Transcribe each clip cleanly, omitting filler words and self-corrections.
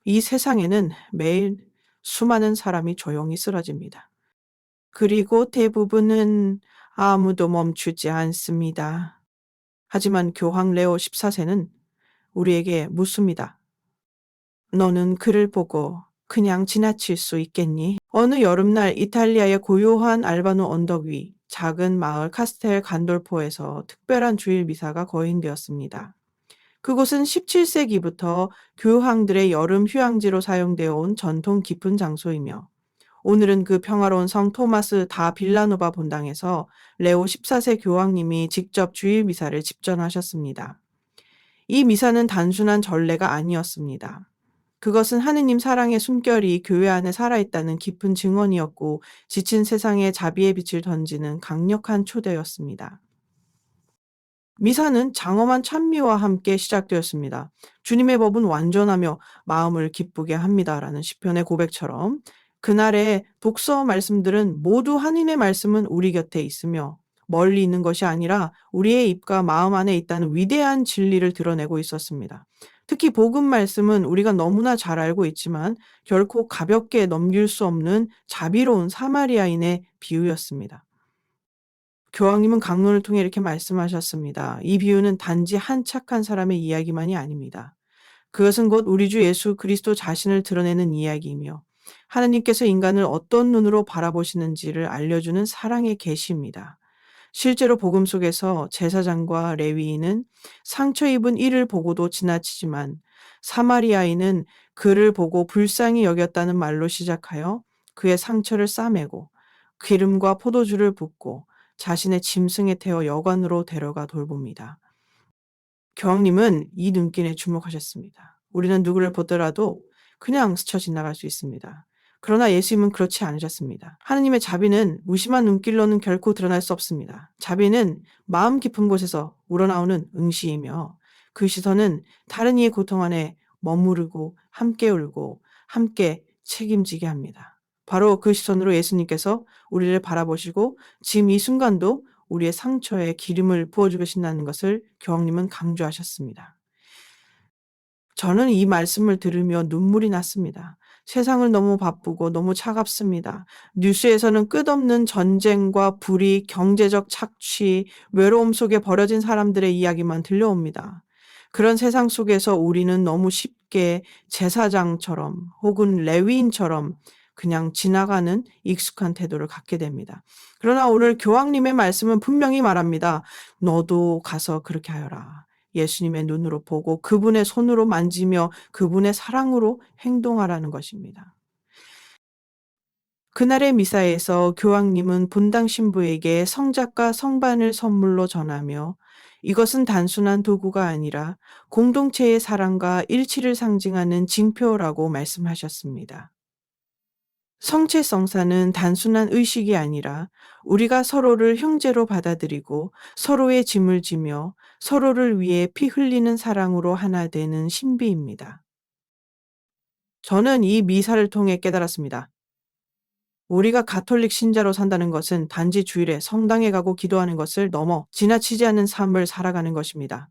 이 세상에는 매일 수많은 사람이 조용히 쓰러집니다. 그리고 대부분은 아무도 멈추지 않습니다. 하지만 교황 레오 14세는 우리에게 묻습니다. 너는 그를 보고 그냥 지나칠 수 있겠니? 어느 여름날 이탈리아의 고요한 알바노 언덕 위 작은 마을 카스텔 간돌포에서 특별한 주일 미사가 거행되었습니다. 그곳은 17세기부터 교황들의 여름 휴양지로 사용되어 온 전통 깊은 장소이며 오늘은 그 평화로운 성 토마스 다 빌라노바 본당에서 레오 14세 교황님이 직접 주일 미사를 집전하셨습니다. 이 미사는 단순한 전례가 아니었습니다. 그것은 하느님 사랑의 숨결이 교회 안에 살아있다는 깊은 증언이었고 지친 세상에 자비의 빛을 던지는 강력한 초대였습니다. 미사는 장엄한 찬미와 함께 시작되었습니다. 주님의 법은 완전하며 마음을 기쁘게 합니다라는 시편의 고백처럼 그날의 독서 말씀들은 모두 하느님의 말씀은 우리 곁에 있으며 멀리 있는 것이 아니라 우리의 입과 마음 안에 있다는 위대한 진리를 드러내고 있었습니다. 특히 복음 말씀은 우리가 너무나 잘 알고 있지만 결코 가볍게 넘길 수 없는 자비로운 사마리아인의 비유였습니다. 교황님은 강론을 통해 이렇게 말씀하셨습니다. 이 비유는 단지 한 착한 사람의 이야기만이 아닙니다. 그것은 곧 우리 주 예수 그리스도 자신을 드러내는 이야기이며 하나님께서 인간을 어떤 눈으로 바라보시는지를 알려주는 사랑의 계시입니다. 실제로 복음 속에서 제사장과 레위인은 상처 입은 이를 보고도 지나치지만 사마리아인은 그를 보고 불쌍히 여겼다는 말로 시작하여 그의 상처를 싸매고 기름과 포도주를 붓고 자신의 짐승에 태워 여관으로 데려가 돌봅니다. 교황님은 이 눈길에 주목하셨습니다. 우리는 누구를 보더라도 그냥 스쳐 지나갈 수 있습니다. 그러나 예수님은 그렇지 않으셨습니다. 하느님의 자비는 무심한 눈길로는 결코 드러날 수 없습니다. 자비는 마음 깊은 곳에서 우러나오는 응시이며 그 시선은 다른 이의 고통 안에 머무르고 함께 울고 함께 책임지게 합니다. 바로 그 시선으로 예수님께서 우리를 바라보시고 지금 이 순간도 우리의 상처에 기름을 부어주고 계신다는 것을 교황님은 강조하셨습니다. 저는 이 말씀을 들으며 눈물이 났습니다. 세상을 너무 바쁘고 너무 차갑습니다. 뉴스에서는 끝없는 전쟁과 불이, 경제적 착취, 외로움 속에 버려진 사람들의 이야기만 들려옵니다. 그런 세상 속에서 우리는 너무 쉽게 제사장처럼 혹은 레위인처럼 그냥 지나가는 익숙한 태도를 갖게 됩니다. 그러나 오늘 교황님의 말씀은 분명히 말합니다. 너도 가서 그렇게 하여라. 예수님의 눈으로 보고 그분의 손으로 만지며 그분의 사랑으로 행동하라는 것입니다. 그날의 미사에서 교황님은 본당 신부에게 성작과 성반을 선물로 전하며 이것은 단순한 도구가 아니라 공동체의 사랑과 일치를 상징하는 징표라고 말씀하셨습니다. 성체성사는 단순한 의식이 아니라 우리가 서로를 형제로 받아들이고 서로의 짐을 지며 서로를 위해 피 흘리는 사랑으로 하나 되는 신비입니다. 저는 이 미사를 통해 깨달았습니다. 우리가 가톨릭 신자로 산다는 것은 단지 주일에 성당에 가고 기도하는 것을 넘어 지나치지 않는 삶을 살아가는 것입니다.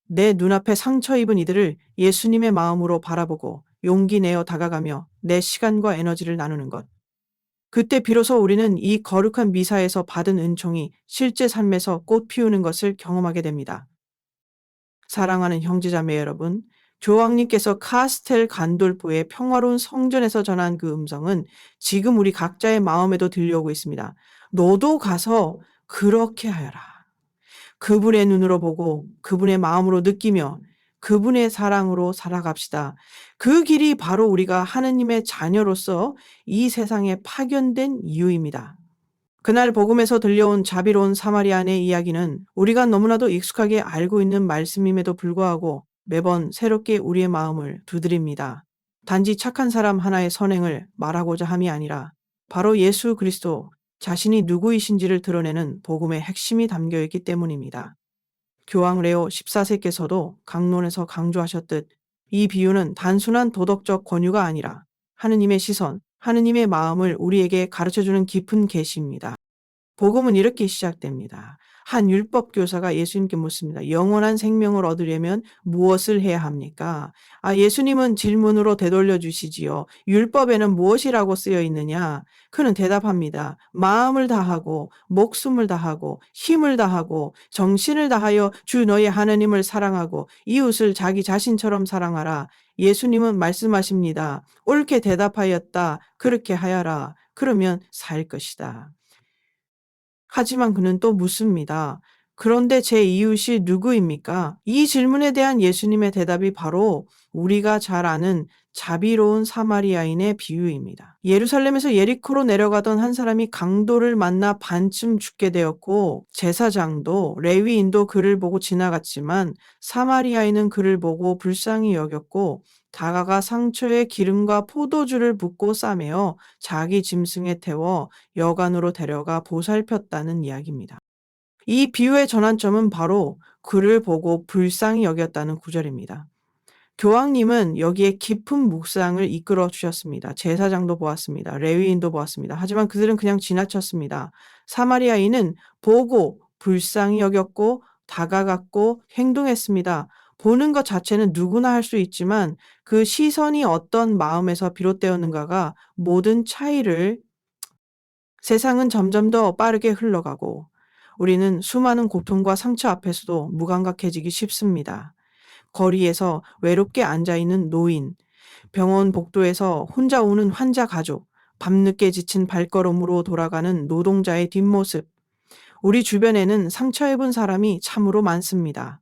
내 눈앞에 상처 입은 이들을 예수님의 마음으로 바라보고 용기 내어 다가가며 내 시간과 에너지를 나누는 것. 그때 비로소 우리는 이 거룩한 미사에서 받은 은총이 실제 삶에서 꽃 피우는 것을 경험하게 됩니다. 사랑하는 형제자매 여러분, 교황님께서 카스텔 간돌포의 평화로운 성전에서 전한 그 음성은 지금 우리 각자의 마음에도 들려오고 있습니다. 너도 가서 그렇게 하여라. 그분의 눈으로 보고 그분의 마음으로 느끼며 그분의 사랑으로 살아갑시다. 그 길이 바로 우리가 하느님의 자녀로서 이 세상에 파견된 이유입니다. 그날 복음에서 들려온 자비로운 사마리아인의 이야기는 우리가 너무나도 익숙하게 알고 있는 말씀임에도 불구하고 매번 새롭게 우리의 마음을 두드립니다. 단지 착한 사람 하나의 선행을 말하고자 함이 아니라 바로 예수 그리스도 자신이 누구이신지를 드러내는 복음의 핵심이 담겨 있기 때문입니다. 교황 레오 14세께서도 강론에서 강조하셨듯 이 비유는 단순한 도덕적 권유가 아니라 하느님의 시선, 하느님의 마음을 우리에게 가르쳐주는 깊은 계시입니다. 복음은 이렇게 시작됩니다. 한 율법 교사가 예수님께 묻습니다. 영원한 생명을 얻으려면 무엇을 해야 합니까? 예수님은 질문으로 되돌려 주시지요. 율법에는 무엇이라고 쓰여 있느냐? 그는 대답합니다. 마음을 다하고 목숨을 다하고 힘을 다하고 정신을 다하여 주 너의 하나님을 사랑하고 이웃을 자기 자신처럼 사랑하라. 예수님은 말씀하십니다. 옳게 대답하였다. 그렇게 하여라. 그러면 살 것이다. 하지만 그는 또 묻습니다. 그런데 제 이웃이 누구입니까? 이 질문에 대한 예수님의 대답이 바로 우리가 잘 아는 자비로운 사마리아인의 비유입니다. 예루살렘에서 예리코로 내려가던 한 사람이 강도를 만나 반쯤 죽게 되었고 제사장도 레위인도 그를 보고 지나갔지만 사마리아인은 그를 보고 불쌍히 여겼고 다가가 상처에 기름과 포도주를 붓고 싸매어 자기 짐승에 태워 여관으로 데려가 보살폈다는 이야기입니다. 이 비유의 전환점은 바로 그를 보고 불쌍히 여겼다는 구절입니다. 교황님은 여기에 깊은 묵상을 이끌어 주셨습니다. 제사장도 보았습니다. 레위인도 보았습니다. 하지만 그들은 그냥 지나쳤습니다. 사마리아인은 보고 불쌍히 여겼고 다가갔고 행동했습니다. 보는 것 자체는 누구나 할 수 있지만 그 시선이 어떤 마음에서 비롯되었는가가 모든 차이를 세상은 점점 더 빠르게 흘러가고 우리는 수많은 고통과 상처 앞에서도 무감각해지기 쉽습니다. 거리에서 외롭게 앉아있는 노인, 병원 복도에서 혼자 우는 환자 가족, 밤늦게 지친 발걸음으로 돌아가는 노동자의 뒷모습, 우리 주변에는 상처 입은 사람이 참으로 많습니다.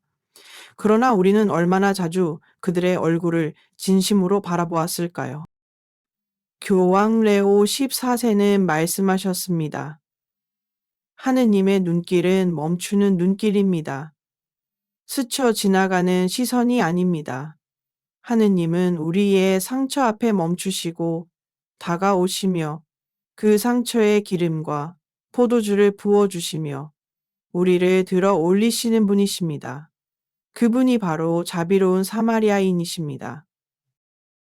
그러나 우리는 얼마나 자주 그들의 얼굴을 진심으로 바라보았을까요? 교황 레오 14세는 말씀하셨습니다. 하느님의 눈길은 멈추는 눈길입니다. 스쳐 지나가는 시선이 아닙니다. 하느님은 우리의 상처 앞에 멈추시고 다가오시며 그 상처의 기름과 포도주를 부어주시며 우리를 들어 올리시는 분이십니다. 그분이 바로 자비로운 사마리아인이십니다.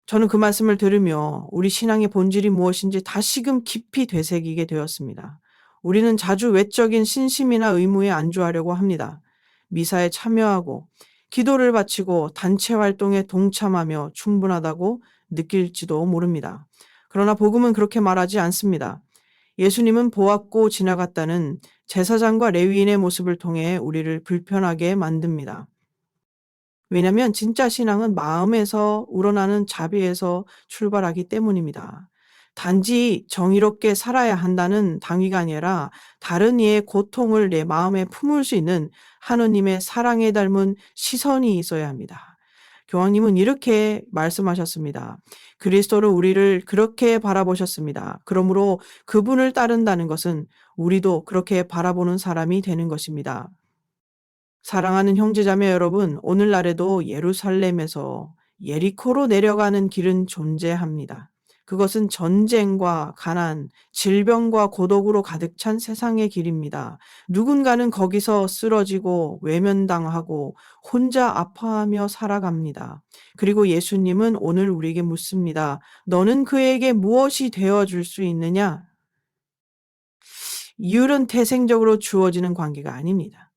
저는 그 말씀을 들으며 우리 신앙의 본질이 무엇인지 다시금 깊이 되새기게 되었습니다. 우리는 자주 외적인 신심이나 의무에 안주하려고 합니다. 미사에 참여하고 기도를 바치고 단체 활동에 동참하며 충분하다고 느낄지도 모릅니다. 그러나 복음은 그렇게 말하지 않습니다. 예수님은 보았고 지나갔다는 제사장과 레위인의 모습을 통해 우리를 불편하게 만듭니다. 왜냐하면 진짜 신앙은 마음에서 우러나는 자비에서 출발하기 때문입니다. 단지 정의롭게 살아야 한다는 당위가 아니라 다른 이의 고통을 내 마음에 품을 수 있는 하느님의 사랑에 닮은 시선이 있어야 합니다. 교황님은 이렇게 말씀하셨습니다. 그리스도는 우리를 그렇게 바라보셨습니다. 그러므로 그분을 따른다는 것은 우리도 그렇게 바라보는 사람이 되는 것입니다. 사랑하는 형제자매 여러분, 오늘날에도 예루살렘에서 예리코로 내려가는 길은 존재합니다. 그것은 전쟁과 가난, 질병과 고독으로 가득 찬 세상의 길입니다. 누군가는 거기서 쓰러지고 외면당하고 혼자 아파하며 살아갑니다. 그리고 예수님은 오늘 우리에게 묻습니다. 너는 그에게 무엇이 되어줄 수 있느냐? 이율은 태생적으로 주어지는 관계가 아닙니다.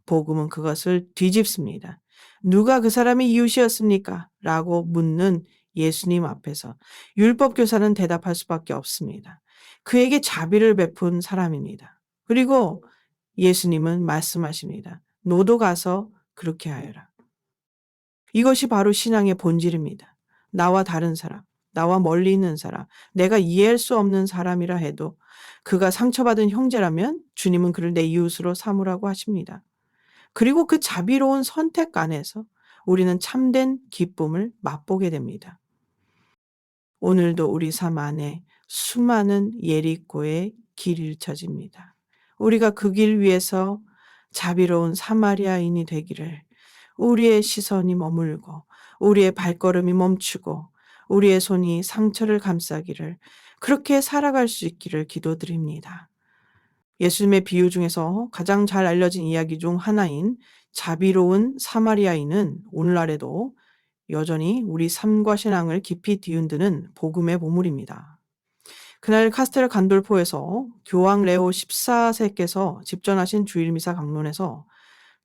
복음은 그것을 뒤집습니다. 누가 그 사람의 이웃이었습니까? 라고 묻는 예수님 앞에서 율법 교사는 대답할 수밖에 없습니다. 그에게 자비를 베푼 사람입니다. 그리고 예수님은 말씀하십니다. 너도 가서 그렇게 하여라. 이것이 바로 신앙의 본질입니다. 나와 다른 사람, 나와 멀리 있는 사람, 내가 이해할 수 없는 사람이라 해도 그가 상처받은 형제라면 주님은 그를 내 이웃으로 삼으라고 하십니다. 그리고 그 자비로운 선택 안에서 우리는 참된 기쁨을 맛보게 됩니다. 오늘도 우리 삶 안에 수많은 예리고의 길이 펼쳐집니다. 우리가 그 길 위에서 자비로운 사마리아인이 되기를 우리의 시선이 머물고 우리의 발걸음이 멈추고 우리의 손이 상처를 감싸기를 그렇게 살아갈 수 있기를 기도드립니다. 예수님의 비유 중에서 가장 잘 알려진 이야기 중 하나인 자비로운 사마리아인은 오늘날에도 여전히 우리 삶과 신앙을 깊이 뒤흔드는 복음의 보물입니다. 그날 카스텔 간돌포에서 교황 레오 14세께서 집전하신 주일 미사 강론에서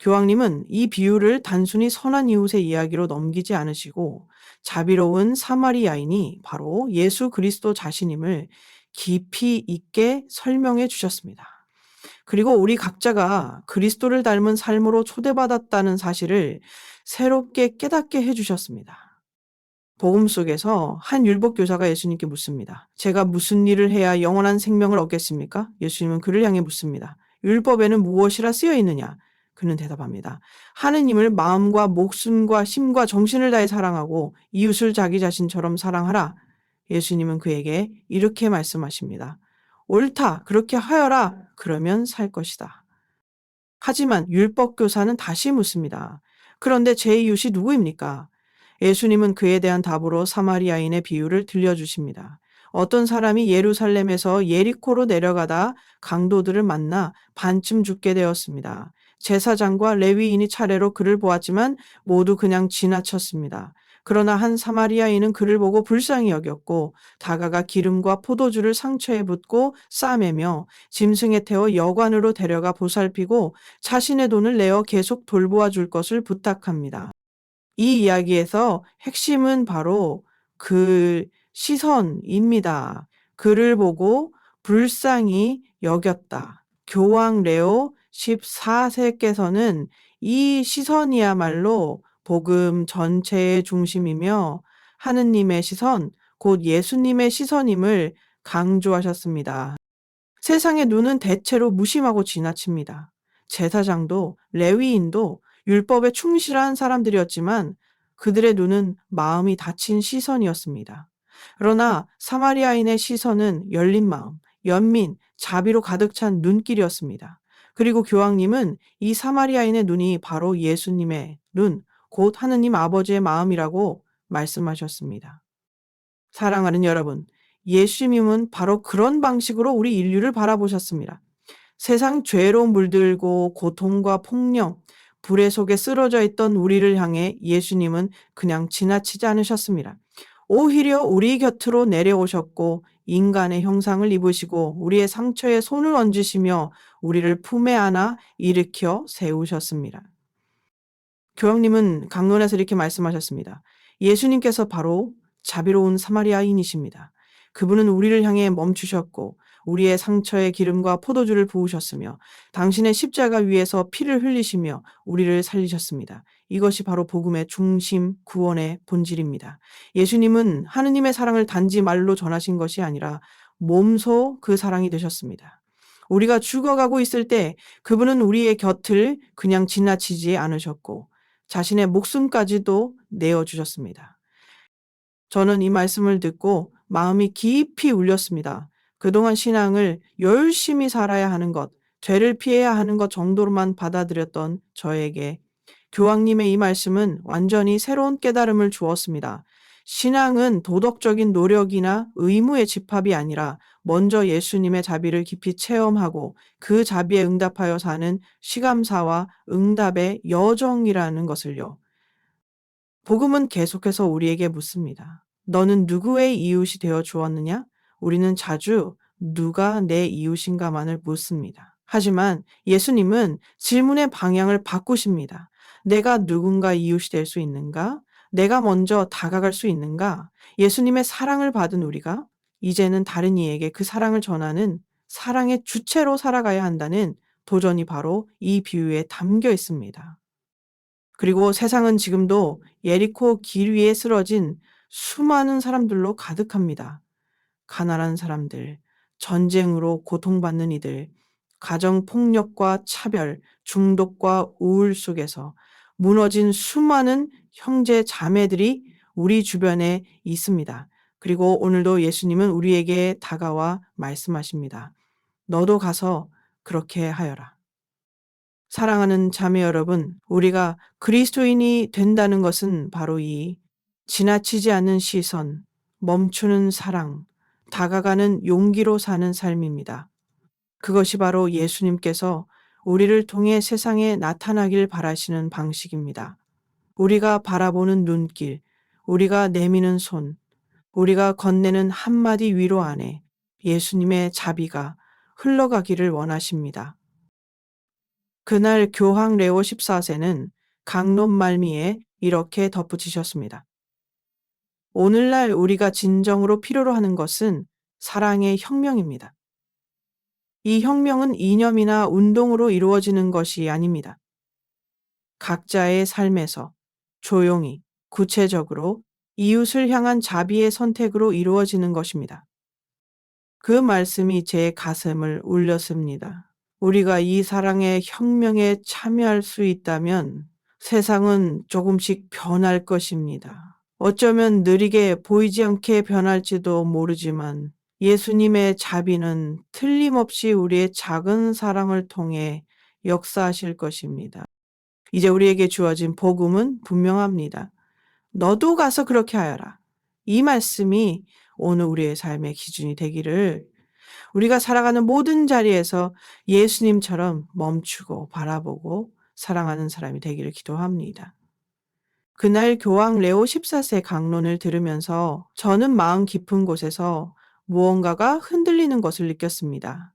교황님은 이 비유를 단순히 선한 이웃의 이야기로 넘기지 않으시고 자비로운 사마리아인이 바로 예수 그리스도 자신임을 깊이 있게 설명해 주셨습니다. 그리고 우리 각자가 그리스도를 닮은 삶으로 초대받았다는 사실을 새롭게 깨닫게 해 주셨습니다. 복음 속에서 한 율법 교사가 예수님께 묻습니다. 제가 무슨 일을 해야 영원한 생명을 얻겠습니까? 예수님은 그를 향해 묻습니다. 율법에는 무엇이라 쓰여 있느냐? 그는 대답합니다. 하느님을 마음과 목숨과 힘과 정신을 다해 사랑하고 이웃을 자기 자신처럼 사랑하라. 예수님은 그에게 이렇게 말씀하십니다. 옳다. 그렇게 하여라. 그러면 살 것이다. 하지만 율법 교사는 다시 묻습니다. 그런데 제 이웃이 누구입니까? 예수님은 그에 대한 답으로 사마리아인의 비유를 들려주십니다. 어떤 사람이 예루살렘에서 예리코로 내려가다 강도들을 만나 반쯤 죽게 되었습니다. 제사장과 레위인이 차례로 그를 보았지만 모두 그냥 지나쳤습니다. 그러나 한 사마리아인은 그를 보고 불쌍히 여겼고 다가가 기름과 포도주를 상처에 붓고 싸매며 짐승에 태워 여관으로 데려가 보살피고 자신의 돈을 내어 계속 돌보아 줄 것을 부탁합니다. 이 이야기에서 핵심은 바로 그 시선입니다. 그를 보고 불쌍히 여겼다. 교황 레오 14세께서는 이 시선이야말로 복음 전체의 중심이며 하느님의 시선, 곧 예수님의 시선임을 강조하셨습니다. 세상의 눈은 대체로 무심하고 지나칩니다. 제사장도 레위인도 율법에 충실한 사람들이었지만 그들의 눈은 마음이 닫힌 시선이었습니다. 그러나 사마리아인의 시선은 열린 마음, 연민, 자비로 가득 찬 눈길이었습니다. 그리고 교황님은 이 사마리아인의 눈이 바로 예수님의 눈, 곧 하느님 아버지의 마음이라고 말씀하셨습니다. 사랑하는 여러분, 예수님은 바로 그런 방식으로 우리 인류를 바라보셨습니다. 세상 죄로 물들고 고통과 폭력, 불의 속에 쓰러져 있던 우리를 향해 예수님은 그냥 지나치지 않으셨습니다. 오히려 우리 곁으로 내려오셨고 인간의 형상을 입으시고 우리의 상처에 손을 얹으시며 우리를 품에 안아 일으켜 세우셨습니다. 교황님은 강론에서 이렇게 말씀하셨습니다. 예수님께서 바로 자비로운 사마리아인이십니다. 그분은 우리를 향해 멈추셨고 우리의 상처에 기름과 포도주를 부으셨으며 당신의 십자가 위에서 피를 흘리시며 우리를 살리셨습니다. 이것이 바로 복음의 중심, 구원의 본질입니다. 예수님은 하느님의 사랑을 단지 말로 전하신 것이 아니라 몸소 그 사랑이 되셨습니다. 우리가 죽어가고 있을 때 그분은 우리의 곁을 그냥 지나치지 않으셨고 자신의 목숨까지도 내어주셨습니다. 저는 이 말씀을 듣고 마음이 깊이 울렸습니다. 그동안 신앙을 열심히 살아야 하는 것, 죄를 피해야 하는 것 정도로만 받아들였던 저에게 교황님의 이 말씀은 완전히 새로운 깨달음을 주었습니다. 신앙은 도덕적인 노력이나 의무의 집합이 아니라 먼저 예수님의 자비를 깊이 체험하고 그 자비에 응답하여 사는 시감사와 응답의 여정이라는 것을요. 복음은 계속해서 우리에게 묻습니다. 너는 누구의 이웃이 되어 주었느냐? 우리는 자주 누가 내 이웃인가만을 묻습니다. 하지만 예수님은 질문의 방향을 바꾸십니다. 내가 누군가 이웃이 될 수 있는가? 내가 먼저 다가갈 수 있는가? 예수님의 사랑을 받은 우리가 이제는 다른 이에게 그 사랑을 전하는 사랑의 주체로 살아가야 한다는 도전이 바로 이 비유에 담겨 있습니다. 그리고 세상은 지금도 예리코 길 위에 쓰러진 수많은 사람들로 가득합니다. 가난한 사람들, 전쟁으로 고통받는 이들, 가정폭력과 차별, 중독과 우울 속에서 무너진 수많은 형제 자매들이 우리 주변에 있습니다. 그리고 오늘도 예수님은 우리에게 다가와 말씀하십니다. 너도 가서 그렇게 하여라. 사랑하는 자매 여러분, 우리가 그리스도인이 된다는 것은 바로 이 지나치지 않는 시선, 멈추는 사랑, 다가가는 용기로 사는 삶입니다. 그것이 바로 예수님께서 우리를 통해 세상에 나타나길 바라시는 방식입니다. 우리가 바라보는 눈길, 우리가 내미는 손, 우리가 건네는 한마디 위로 안에 예수님의 자비가 흘러가기를 원하십니다. 그날 교황 레오 14세는 강론 말미에 이렇게 덧붙이셨습니다. 오늘날 우리가 진정으로 필요로 하는 것은 사랑의 혁명입니다. 이 혁명은 이념이나 운동으로 이루어지는 것이 아닙니다. 각자의 삶에서 조용히, 구체적으로 이웃을 향한 자비의 선택으로 이루어지는 것입니다. 그 말씀이 제 가슴을 울렸습니다. 우리가 이 사랑의 혁명에 참여할 수 있다면 세상은 조금씩 변할 것입니다. 어쩌면 느리게 보이지 않게 변할지도 모르지만 예수님의 자비는 틀림없이 우리의 작은 사랑을 통해 역사하실 것입니다. 이제 우리에게 주어진 복음은 분명합니다. 너도 가서 그렇게 하여라. 이 말씀이 오늘 우리의 삶의 기준이 되기를, 우리가 살아가는 모든 자리에서 예수님처럼 멈추고 바라보고 사랑하는 사람이 되기를 기도합니다. 그날 교황 레오 14세 강론을 들으면서 저는 마음 깊은 곳에서 무언가가 흔들리는 것을 느꼈습니다.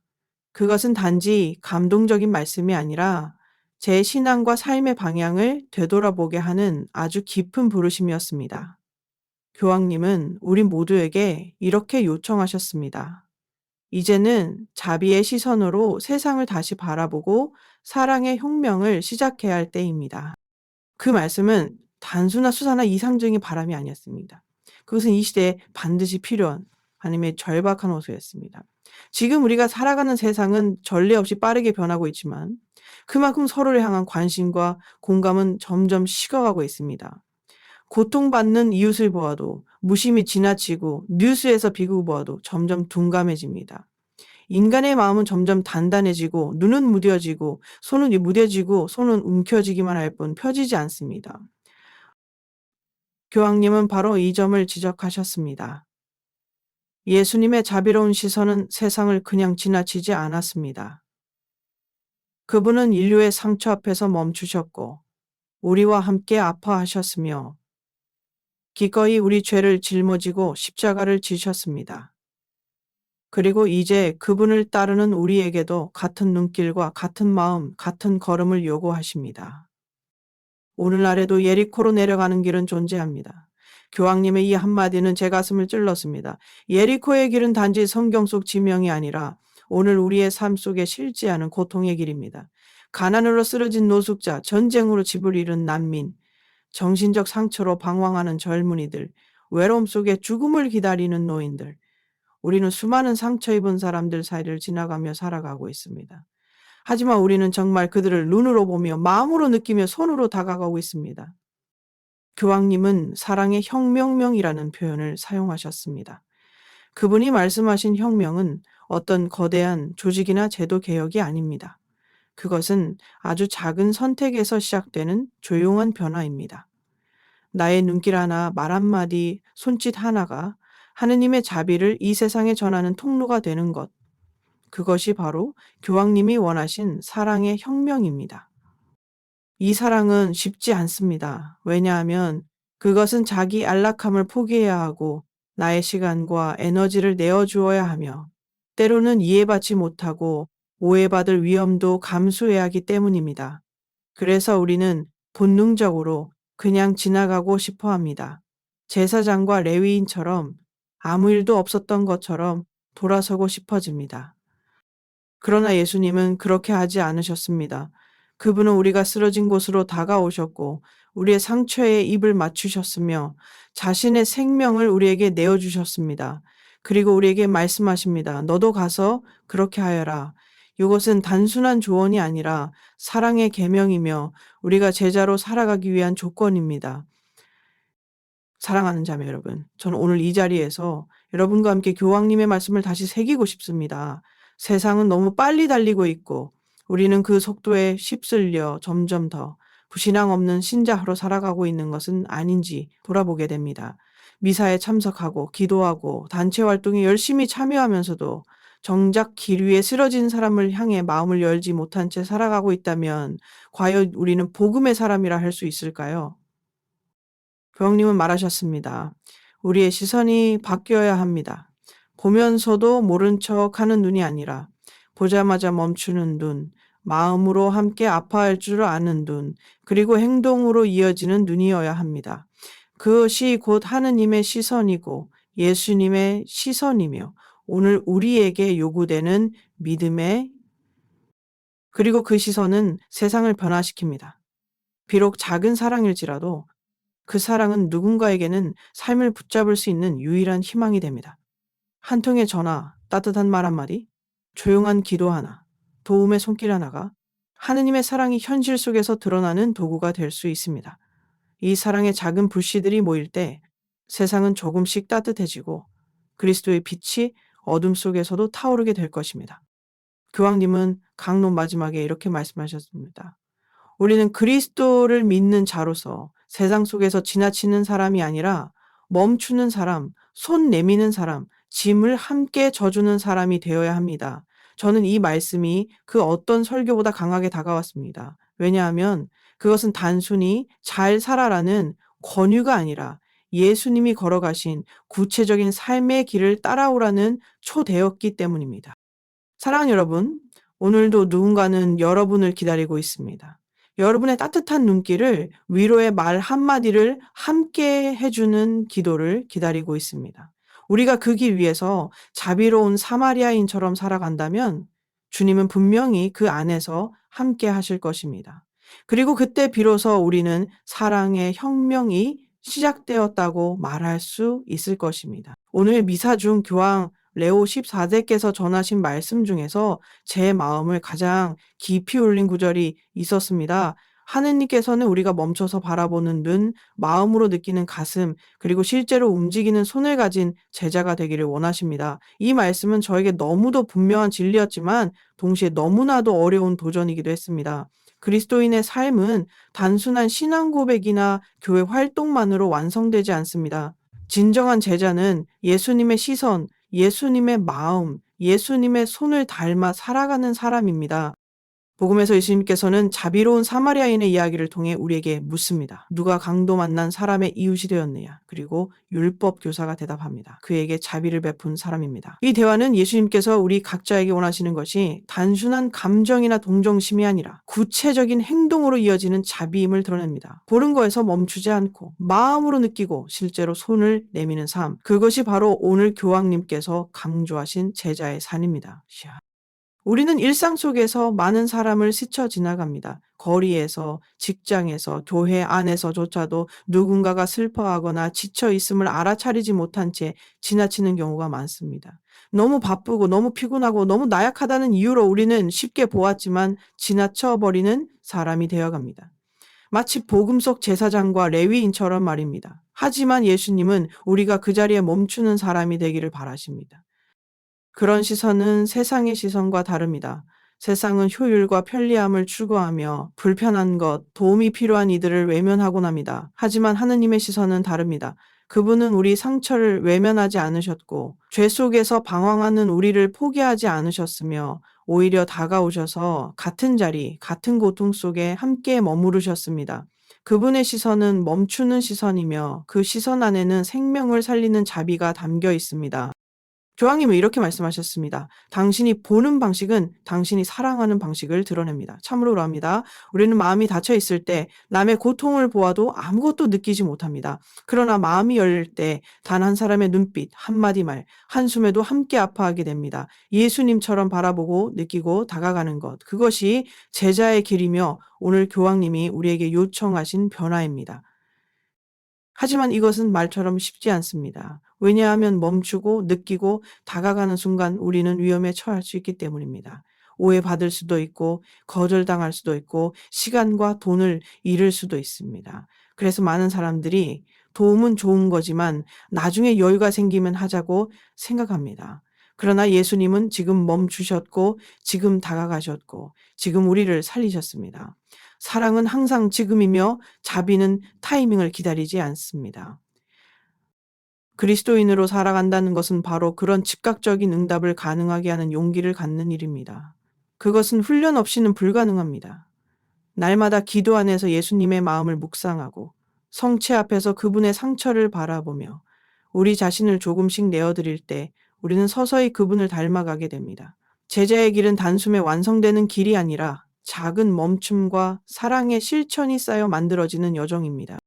그것은 단지 감동적인 말씀이 아니라 제 신앙과 삶의 방향을 되돌아보게 하는 아주 깊은 부르심이었습니다. 교황님은 우리 모두에게 이렇게 요청하셨습니다. 이제는 자비의 시선으로 세상을 다시 바라보고 사랑의 혁명을 시작해야 할 때입니다. 그 말씀은 단순한 수사나 이상적인 바람이 아니었습니다. 그것은 이 시대에 반드시 필요한 하나님의 절박한 호소였습니다. 지금 우리가 살아가는 세상은 전례 없이 빠르게 변하고 있지만 그만큼 서로를 향한 관심과 공감은 점점 식어가고 있습니다. 고통받는 이웃을 보아도 무심히 지나치고 뉴스에서 비극을 보아도 점점 둔감해집니다. 인간의 마음은 점점 단단해지고 눈은 무뎌지고 손은 무뎌지고 손은 움켜쥐기만 할 뿐 펴지지 않습니다. 교황님은 바로 이 점을 지적하셨습니다. 예수님의 자비로운 시선은 세상을 그냥 지나치지 않았습니다. 그분은 인류의 상처 앞에서 멈추셨고 우리와 함께 아파하셨으며 기꺼이 우리 죄를 짊어지고 십자가를 지셨습니다. 그리고 이제 그분을 따르는 우리에게도 같은 눈길과 같은 마음, 같은 걸음을 요구하십니다. 오늘날에도 예리코로 내려가는 길은 존재합니다. 교황님의 이 한마디는 제 가슴을 찔렀습니다. 예리코의 길은 단지 성경 속 지명이 아니라 오늘 우리의 삶 속에 실제하는 고통의 길입니다. 가난으로 쓰러진 노숙자, 전쟁으로 집을 잃은 난민, 정신적 상처로 방황하는 젊은이들, 외로움 속에 죽음을 기다리는 노인들, 우리는 수많은 상처 입은 사람들 사이를 지나가며 살아가고 있습니다. 하지만 우리는 정말 그들을 눈으로 보며 마음으로 느끼며 손으로 다가가고 있습니다. 교황님은 사랑의 혁명명이라는 표현을 사용하셨습니다. 그분이 말씀하신 혁명은 어떤 거대한 조직이나 제도 개혁이 아닙니다. 그것은 아주 작은 선택에서 시작되는 조용한 변화입니다. 나의 눈길 하나, 말 한마디, 손짓 하나가 하느님의 자비를 이 세상에 전하는 통로가 되는 것. 그것이 바로 교황님이 원하신 사랑의 혁명입니다. 이 사랑은 쉽지 않습니다. 왜냐하면 그것은 자기 안락함을 포기해야 하고 나의 시간과 에너지를 내어주어야 하며 때로는 이해받지 못하고 오해받을 위험도 감수해야 하기 때문입니다. 그래서 우리는 본능적으로 그냥 지나가고 싶어 합니다. 제사장과 레위인처럼 아무 일도 없었던 것처럼 돌아서고 싶어집니다. 그러나 예수님은 그렇게 하지 않으셨습니다. 그분은 우리가 쓰러진 곳으로 다가오셨고 우리의 상처에 입을 맞추셨으며 자신의 생명을 우리에게 내어주셨습니다. 그리고 우리에게 말씀하십니다. 너도 가서 그렇게 하여라. 이것은 단순한 조언이 아니라 사랑의 계명이며 우리가 제자로 살아가기 위한 조건입니다. 사랑하는 자매 여러분, 저는 오늘 이 자리에서 여러분과 함께 교황님의 말씀을 다시 새기고 싶습니다. 세상은 너무 빨리 달리고 있고 우리는 그 속도에 휩쓸려 점점 더 부신앙 없는 신자로 살아가고 있는 것은 아닌지 돌아보게 됩니다. 미사에 참석하고 기도하고 단체 활동에 열심히 참여하면서도 정작 길 위에 쓰러진 사람을 향해 마음을 열지 못한 채 살아가고 있다면 과연 우리는 복음의 사람이라 할 수 있을까요? 교황님은 말하셨습니다. 우리의 시선이 바뀌어야 합니다. 보면서도 모른 척하는 눈이 아니라 보자마자 멈추는 눈, 마음으로 함께 아파할 줄 아는 눈, 그리고 행동으로 이어지는 눈이어야 합니다. 그것이 곧 하느님의 시선이고 예수님의 시선이며 오늘 우리에게 요구되는 믿음의 그리고 그 시선은 세상을 변화시킵니다. 비록 작은 사랑일지라도 그 사랑은 누군가에게는 삶을 붙잡을 수 있는 유일한 희망이 됩니다. 한 통의 전화, 따뜻한 말 한마디, 조용한 기도 하나, 도움의 손길 하나가 하느님의 사랑이 현실 속에서 드러나는 도구가 될 수 있습니다. 이 사랑의 작은 불씨들이 모일 때 세상은 조금씩 따뜻해지고 그리스도의 빛이 어둠 속에서도 타오르게 될 것입니다. 교황님은 강론 마지막에 이렇게 말씀하셨습니다. 우리는 그리스도를 믿는 자로서 세상 속에서 지나치는 사람이 아니라 멈추는 사람, 손 내미는 사람, 짐을 함께 져주는 사람이 되어야 합니다. 저는 이 말씀이 그 어떤 설교보다 강하게 다가왔습니다. 왜냐하면 그것은 단순히 잘 살아라는 권유가 아니라 예수님이 걸어가신 구체적인 삶의 길을 따라오라는 초대였기 때문입니다. 사랑하는 여러분, 오늘도 누군가는 여러분을 기다리고 있습니다. 여러분의 따뜻한 눈길을 위로의 말 한마디를 함께 해주는 기도를 기다리고 있습니다. 우리가 그 길 위에서 자비로운 사마리아인처럼 살아간다면 주님은 분명히 그 안에서 함께 하실 것입니다. 그리고 그때 비로소 우리는 사랑의 혁명이 시작되었다고 말할 수 있을 것입니다. 오늘 미사 중 교황 레오 14세께서 전하신 말씀 중에서 제 마음을 가장 깊이 울린 구절이 있었습니다. 하느님께서는 우리가 멈춰서 바라보는 눈, 마음으로 느끼는 가슴, 그리고 실제로 움직이는 손을 가진 제자가 되기를 원하십니다. 이 말씀은 저에게 너무도 분명한 진리였지만 동시에 너무나도 어려운 도전이기도 했습니다. 그리스도인의 삶은 단순한 신앙 고백이나 교회 활동만으로 완성되지 않습니다. 진정한 제자는 예수님의 시선, 예수님의 마음, 예수님의 손을 닮아 살아가는 사람입니다. 복음에서 예수님께서는 자비로운 사마리아인의 이야기를 통해 우리에게 묻습니다. 누가 강도 만난 사람의 이웃이 되었느냐? 그리고 율법 교사가 대답합니다. 그에게 자비를 베푼 사람입니다. 이 대화는 예수님께서 우리 각자에게 원하시는 것이 단순한 감정이나 동정심이 아니라 구체적인 행동으로 이어지는 자비임을 드러냅니다. 보는 거에서 멈추지 않고 마음으로 느끼고 실제로 손을 내미는 삶. 그것이 바로 오늘 교황님께서 강조하신 제자의 삶입니다. 우리는 일상 속에서 많은 사람을 스쳐 지나갑니다. 거리에서, 직장에서, 교회 안에서조차도 누군가가 슬퍼하거나 지쳐 있음을 알아차리지 못한 채 지나치는 경우가 많습니다. 너무 바쁘고 너무 피곤하고 너무 나약하다는 이유로 우리는 쉽게 보았지만 지나쳐 버리는 사람이 되어갑니다. 마치 복음 속 제사장과 레위인처럼 말입니다. 하지만 예수님은 우리가 그 자리에 멈추는 사람이 되기를 바라십니다. 그런 시선은 세상의 시선과 다릅니다. 세상은 효율과 편리함을 추구하며 불편한 것, 도움이 필요한 이들을 외면하곤 합니다. 하지만 하느님의 시선은 다릅니다. 그분은 우리 상처를 외면하지 않으셨고 죄 속에서 방황하는 우리를 포기하지 않으셨으며 오히려 다가오셔서 같은 자리, 같은 고통 속에 함께 머무르셨습니다. 그분의 시선은 멈추는 시선이며 그 시선 안에는 생명을 살리는 자비가 담겨 있습니다. 교황님은 이렇게 말씀하셨습니다. 당신이 보는 방식은 당신이 사랑하는 방식을 드러냅니다. 참으로 그럽니다. 우리는 마음이 닫혀 있을 때 남의 고통을 보아도 아무것도 느끼지 못합니다. 그러나 마음이 열릴 때 단 한 사람의 눈빛, 한마디 말, 한숨에도 함께 아파하게 됩니다. 예수님처럼 바라보고 느끼고 다가가는 것. 그것이 제자의 길이며 오늘 교황님이 우리에게 요청하신 변화입니다. 하지만 이것은 말처럼 쉽지 않습니다. 왜냐하면 멈추고 느끼고 다가가는 순간 우리는 위험에 처할 수 있기 때문입니다. 오해받을 수도 있고 거절당할 수도 있고 시간과 돈을 잃을 수도 있습니다. 그래서 많은 사람들이 도움은 좋은 거지만 나중에 여유가 생기면 하자고 생각합니다. 그러나 예수님은 지금 멈추셨고 지금 다가가셨고 지금 우리를 살리셨습니다. 사랑은 항상 지금이며 자비는 타이밍을 기다리지 않습니다. 그리스도인으로 살아간다는 것은 바로 그런 즉각적인 응답을 가능하게 하는 용기를 갖는 일입니다. 그것은 훈련 없이는 불가능합니다. 날마다 기도 안에서 예수님의 마음을 묵상하고 성체 앞에서 그분의 상처를 바라보며 우리 자신을 조금씩 내어드릴 때 우리는 서서히 그분을 닮아가게 됩니다. 제자의 길은 단숨에 완성되는 길이 아니라 작은 멈춤과 사랑의 실천이 쌓여 만들어지는 여정입니다.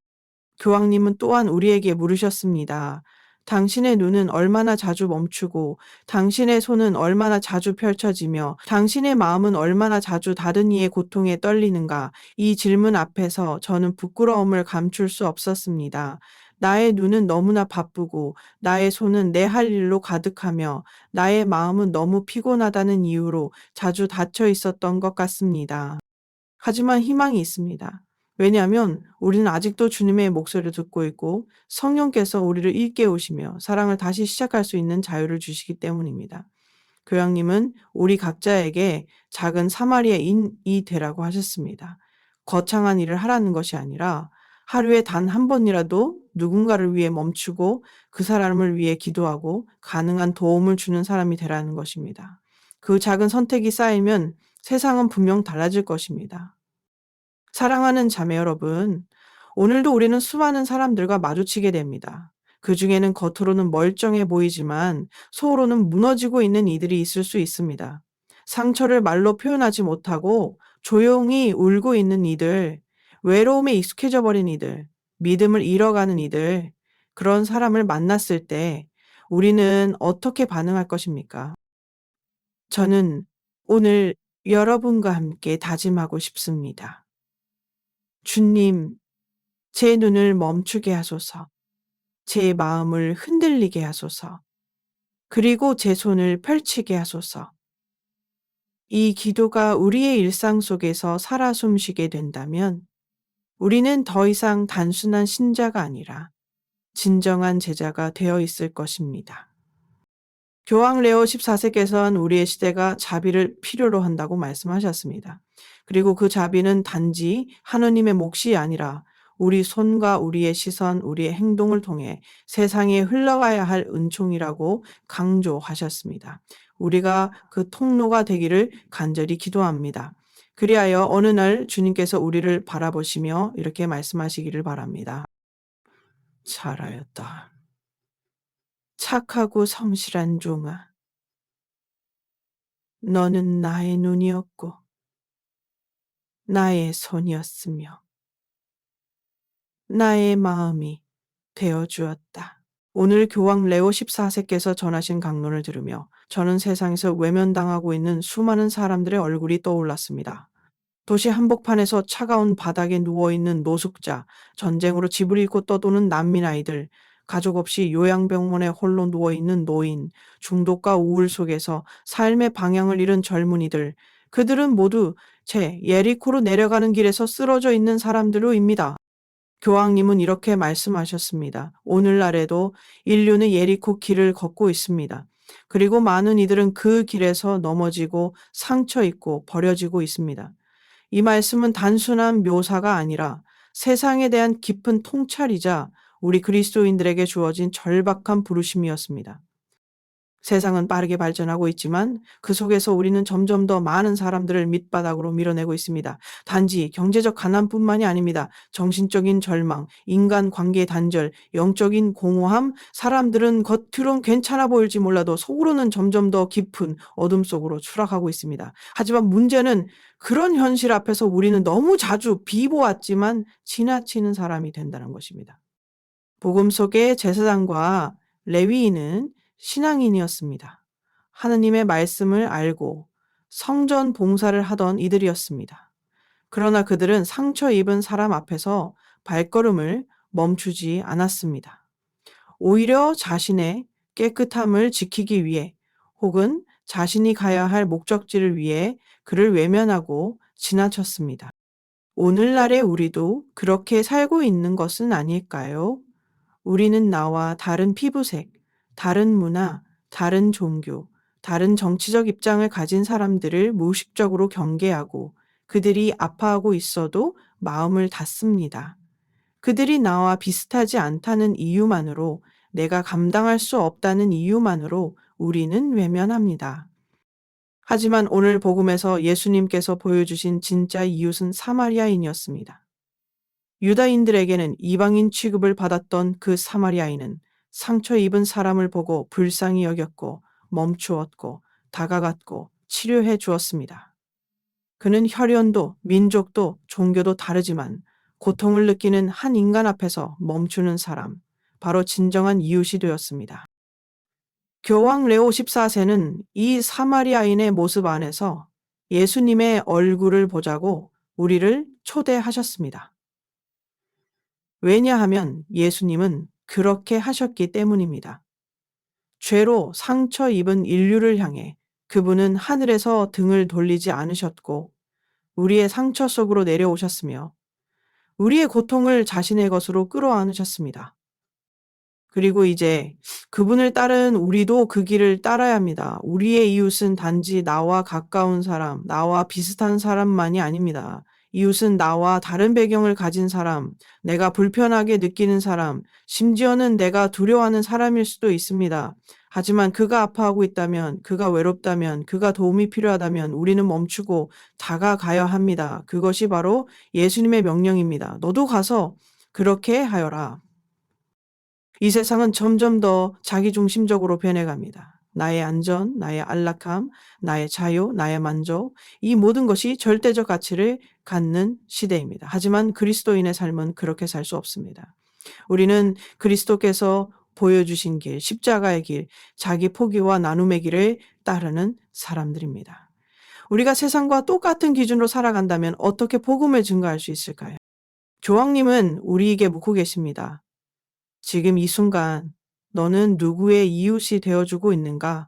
교황님은 또한 우리에게 물으셨습니다. 당신의 눈은 얼마나 자주 멈추고 당신의 손은 얼마나 자주 펼쳐지며 당신의 마음은 얼마나 자주 다른 이의 고통에 떨리는가? 이 질문 앞에서 저는 부끄러움을 감출 수 없었습니다. 나의 눈은 너무나 바쁘고 나의 손은 내 할 일로 가득하며 나의 마음은 너무 피곤하다는 이유로 자주 닫혀 있었던 것 같습니다. 하지만 희망이 있습니다. 왜냐하면 우리는 아직도 주님의 목소리를 듣고 있고 성령께서 우리를 일깨우시며 사랑을 다시 시작할 수 있는 자유를 주시기 때문입니다. 교황님은 우리 각자에게 작은 사마리아인이 되라고 하셨습니다. 거창한 일을 하라는 것이 아니라 하루에 단 한 번이라도 누군가를 위해 멈추고 그 사람을 위해 기도하고 가능한 도움을 주는 사람이 되라는 것입니다. 그 작은 선택이 쌓이면 세상은 분명 달라질 것입니다. 사랑하는 자매 여러분, 오늘도 우리는 수많은 사람들과 마주치게 됩니다. 그 중에는 겉으로는 멀쩡해 보이지만 속으로는 무너지고 있는 이들이 있을 수 있습니다. 상처를 말로 표현하지 못하고 조용히 울고 있는 이들, 외로움에 익숙해져 버린 이들, 믿음을 잃어가는 이들, 그런 사람을 만났을 때 우리는 어떻게 반응할 것입니까? 저는 오늘 여러분과 함께 다짐하고 싶습니다. 주님, 제 눈을 멈추게 하소서. 제 마음을 흔들리게 하소서. 그리고 제 손을 펼치게 하소서. 이 기도가 우리의 일상 속에서 살아 숨쉬게 된다면 우리는 더 이상 단순한 신자가 아니라 진정한 제자가 되어 있을 것입니다. 교황 레오 14세께서는 우리의 시대가 자비를 필요로 한다고 말씀하셨습니다. 그리고 그 자비는 단지 하느님의 몫이 아니라 우리 손과 우리의 시선, 우리의 행동을 통해 세상에 흘러가야 할 은총이라고 강조하셨습니다. 우리가 그 통로가 되기를 간절히 기도합니다. 그리하여 어느 날 주님께서 우리를 바라보시며 이렇게 말씀하시기를 바랍니다. 잘하였다. 착하고 성실한 종아. 너는 나의 눈이었고 나의 손이었으며 나의 마음이 되어 주었다. 오늘 교황 레오 14세께서 전하신 강론을 들으며 저는 세상에서 외면당하고 있는 수많은 사람들의 얼굴이 떠올랐습니다. 도시 한복판에서 차가운 바닥에 누워있는 노숙자, 전쟁으로 집을 잃고 떠도는 난민 아이들, 가족 없이 요양병원에 홀로 누워있는 노인, 중독과 우울 속에서 삶의 방향을 잃은 젊은이들, 그들은 모두 제 예리코로 내려가는 길에서 쓰러져 있는 사람들로입니다. 교황님은 이렇게 말씀하셨습니다. 오늘날에도 인류는 예리코 길을 걷고 있습니다. 그리고 많은 이들은 그 길에서 넘어지고 상처 입고 버려지고 있습니다. 이 말씀은 단순한 묘사가 아니라 세상에 대한 깊은 통찰이자 우리 그리스도인들에게 주어진 절박한 부르심이었습니다. 세상은 빠르게 발전하고 있지만 그 속에서 우리는 점점 더 많은 사람들을 밑바닥으로 밀어내고 있습니다. 단지 경제적 가난뿐만이 아닙니다. 정신적인 절망, 인간관계 단절, 영적인 공허함, 사람들은 겉으론 괜찮아 보일지 몰라도 속으로는 점점 더 깊은 어둠 속으로 추락하고 있습니다. 하지만 문제는 그런 현실 앞에서 우리는 너무 자주 비보았지만 지나치는 사람이 된다는 것입니다. 복음 속의 제사장과 레위인은 신앙인이었습니다. 하느님의 말씀을 알고 성전 봉사를 하던 이들이었습니다. 그러나 그들은 상처 입은 사람 앞에서 발걸음을 멈추지 않았습니다. 오히려 자신의 깨끗함을 지키기 위해 혹은 자신이 가야 할 목적지를 위해 그를 외면하고 지나쳤습니다. 오늘날의 우리도 그렇게 살고 있는 것은 아닐까요? 우리는 나와 다른 피부색, 다른 문화, 다른 종교, 다른 정치적 입장을 가진 사람들을 무의식적으로 경계하고 그들이 아파하고 있어도 마음을 닫습니다. 그들이 나와 비슷하지 않다는 이유만으로 내가 감당할 수 없다는 이유만으로 우리는 외면합니다. 하지만 오늘 복음에서 예수님께서 보여주신 진짜 이웃은 사마리아인이었습니다. 유다인들에게는 이방인 취급을 받았던 그 사마리아인은 상처 입은 사람을 보고 불쌍히 여겼고 멈추었고 다가갔고 치료해 주었습니다. 그는 혈연도 민족도 종교도 다르지만 고통을 느끼는 한 인간 앞에서 멈추는 사람, 바로 진정한 이웃이 되었습니다. 교황 레오 14세는 이 사마리아인의 모습 안에서 예수님의 얼굴을 보자고 우리를 초대하셨습니다. 왜냐하면 예수님은 그렇게 하셨기 때문입니다. 죄로 상처 입은 인류를 향해 그분은 하늘에서 등을 돌리지 않으셨고 우리의 상처 속으로 내려오셨으며 우리의 고통을 자신의 것으로 끌어안으셨습니다. 그리고 이제 그분을 따른 우리도 그 길을 따라야 합니다. 우리의 이웃은 단지 나와 가까운 사람, 나와 비슷한 사람만이 아닙니다. 이웃은 나와 다른 배경을 가진 사람, 내가 불편하게 느끼는 사람, 심지어는 내가 두려워하는 사람일 수도 있습니다. 하지만 그가 아파하고 있다면, 그가 외롭다면, 그가 도움이 필요하다면 우리는 멈추고 다가가야 합니다. 그것이 바로 예수님의 명령입니다. 너도 가서 그렇게 하여라. 이 세상은 점점 더 자기중심적으로 변해갑니다. 나의 안전, 나의 안락함, 나의 자유, 나의 만족, 이 모든 것이 절대적 가치를 갖는 시대입니다. 하지만 그리스도인의 삶은 그렇게 살 수 없습니다. 우리는 그리스도께서 보여주신 길, 십자가의 길, 자기 포기와 나눔의 길을 따르는 사람들입니다. 우리가 세상과 똑같은 기준으로 살아간다면 어떻게 복음을 증거할 수 있을까요? 교황님은 우리에게 묻고 계십니다. 지금 이 순간 너는 누구의 이웃이 되어주고 있는가?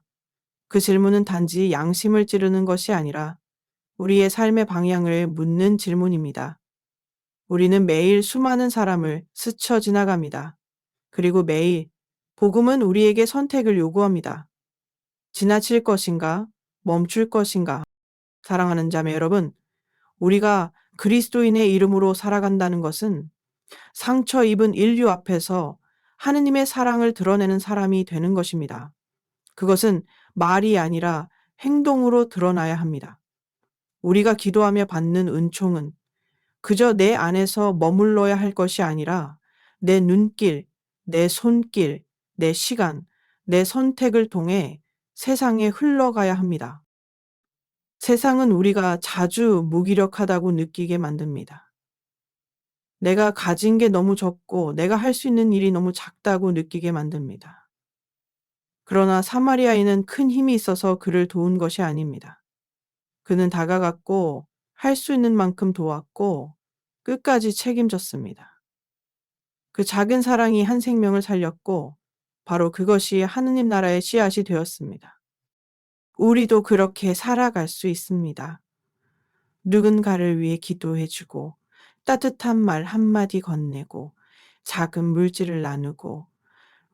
그 질문은 단지 양심을 찌르는 것이 아니라 우리의 삶의 방향을 묻는 질문입니다. 우리는 매일 수많은 사람을 스쳐 지나갑니다. 그리고 매일 복음은 우리에게 선택을 요구합니다. 지나칠 것인가? 멈출 것인가? 사랑하는 자매 여러분, 우리가 그리스도인의 이름으로 살아간다는 것은 상처 입은 인류 앞에서 하느님의 사랑을 드러내는 사람이 되는 것입니다. 그것은 말이 아니라 행동으로 드러나야 합니다. 우리가 기도하며 받는 은총은 그저 내 안에서 머물러야 할 것이 아니라 내 눈길, 내 손길, 내 시간, 내 선택을 통해 세상에 흘러가야 합니다. 세상은 우리가 자주 무기력하다고 느끼게 만듭니다. 내가 가진 게 너무 적고 내가 할 수 있는 일이 너무 작다고 느끼게 만듭니다. 그러나 사마리아인은 큰 힘이 있어서 그를 도운 것이 아닙니다. 그는 다가갔고 할 수 있는 만큼 도왔고 끝까지 책임졌습니다. 그 작은 사랑이 한 생명을 살렸고 바로 그것이 하느님 나라의 씨앗이 되었습니다. 우리도 그렇게 살아갈 수 있습니다. 누군가를 위해 기도해주고 따뜻한 말 한마디 건네고 작은 물질을 나누고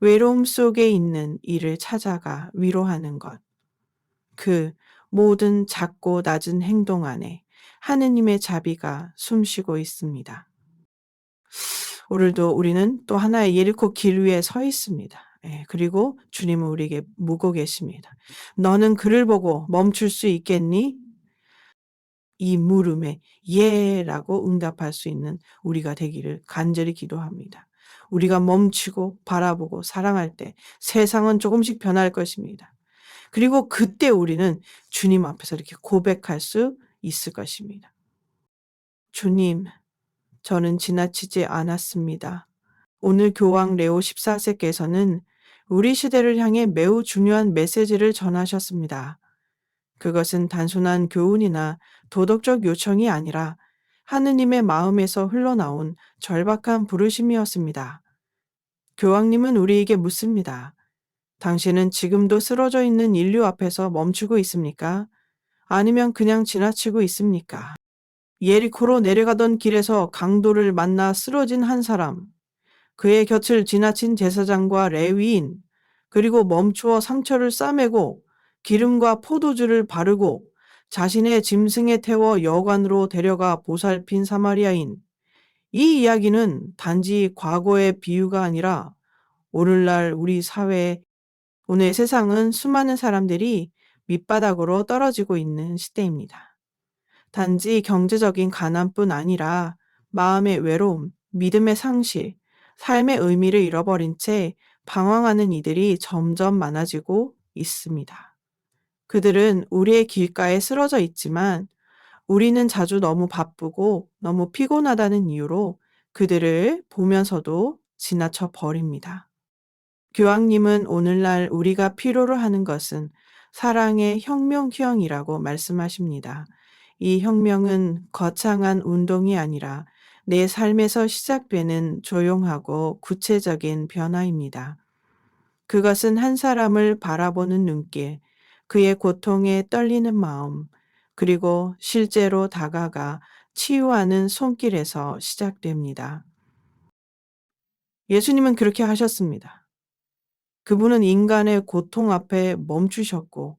외로움 속에 있는 이를 찾아가 위로하는 것. 그 모든 작고 낮은 행동 안에 하느님의 자비가 숨쉬고 있습니다. 오늘도 우리는 또 하나의 예리코 길 위에 서 있습니다. 그리고 주님은 우리에게 묻고 계십니다. 너는 그를 보고 멈출 수 있겠니? 이 물음에 예라고 응답할 수 있는 우리가 되기를 간절히 기도합니다. 우리가 멈추고 바라보고 사랑할 때 세상은 조금씩 변할 것입니다. 그리고 그때 우리는 주님 앞에서 이렇게 고백할 수 있을 것입니다. 주님, 저는 지나치지 않았습니다. 오늘 교황 레오 14세께서는 우리 시대를 향해 매우 중요한 메시지를 전하셨습니다. 그것은 단순한 교훈이나 도덕적 요청이 아니라 하느님의 마음에서 흘러나온 절박한 부르심이었습니다. 교황님은 우리에게 묻습니다. 당신은 지금도 쓰러져 있는 인류 앞에서 멈추고 있습니까? 아니면 그냥 지나치고 있습니까? 예리코로 내려가던 길에서 강도를 만나 쓰러진 한 사람, 그의 곁을 지나친 제사장과 레위인, 그리고 멈추어 상처를 싸매고 기름과 포도주를 바르고 자신의 짐승에 태워 여관으로 데려가 보살핀 사마리아인. 이 이야기는 단지 과거의 비유가 아니라 오늘날 우리 사회, 오늘 세상은 수많은 사람들이 밑바닥으로 떨어지고 있는 시대입니다. 단지 경제적인 가난뿐 아니라 마음의 외로움, 믿음의 상실, 삶의 의미를 잃어버린 채 방황하는 이들이 점점 많아지고 있습니다. 그들은 우리의 길가에 쓰러져 있지만 우리는 자주 너무 바쁘고 너무 피곤하다는 이유로 그들을 보면서도 지나쳐 버립니다. 교황님은 오늘날 우리가 필요로 하는 것은 사랑의 혁명형이라고 말씀하십니다. 이 혁명은 거창한 운동이 아니라 내 삶에서 시작되는 조용하고 구체적인 변화입니다. 그것은 한 사람을 바라보는 눈길, 그의 고통에 떨리는 마음, 그리고 실제로 다가가 치유하는 손길에서 시작됩니다. 예수님은 그렇게 하셨습니다. 그분은 인간의 고통 앞에 멈추셨고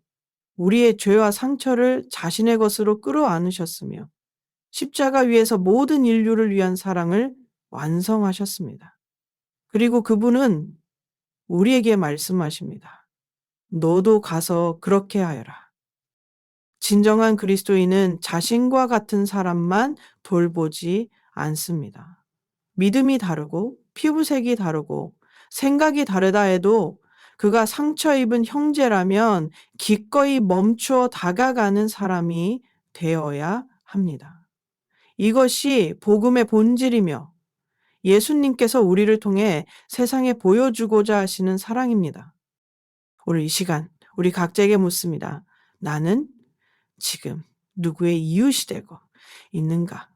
우리의 죄와 상처를 자신의 것으로 끌어안으셨으며 십자가 위에서 모든 인류를 위한 사랑을 완성하셨습니다. 그리고 그분은 우리에게 말씀하십니다. 너도 가서 그렇게 하여라. 진정한 그리스도인은 자신과 같은 사람만 돌보지 않습니다. 믿음이 다르고 피부색이 다르고 생각이 다르다 해도 그가 상처 입은 형제라면 기꺼이 멈추어 다가가는 사람이 되어야 합니다. 이것이 복음의 본질이며 예수님께서 우리를 통해 세상에 보여주고자 하시는 사랑입니다. 오늘 이 시간 우리 각자에게 묻습니다. 나는 지금 누구의 이웃이 되고 있는가?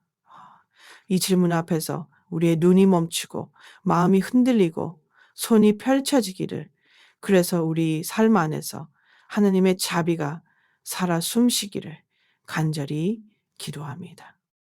이 질문 앞에서 우리의 눈이 멈추고 마음이 흔들리고 손이 펼쳐지기를, 그래서 우리 삶 안에서 하나님의 자비가 살아 숨쉬기를 간절히 기도합니다.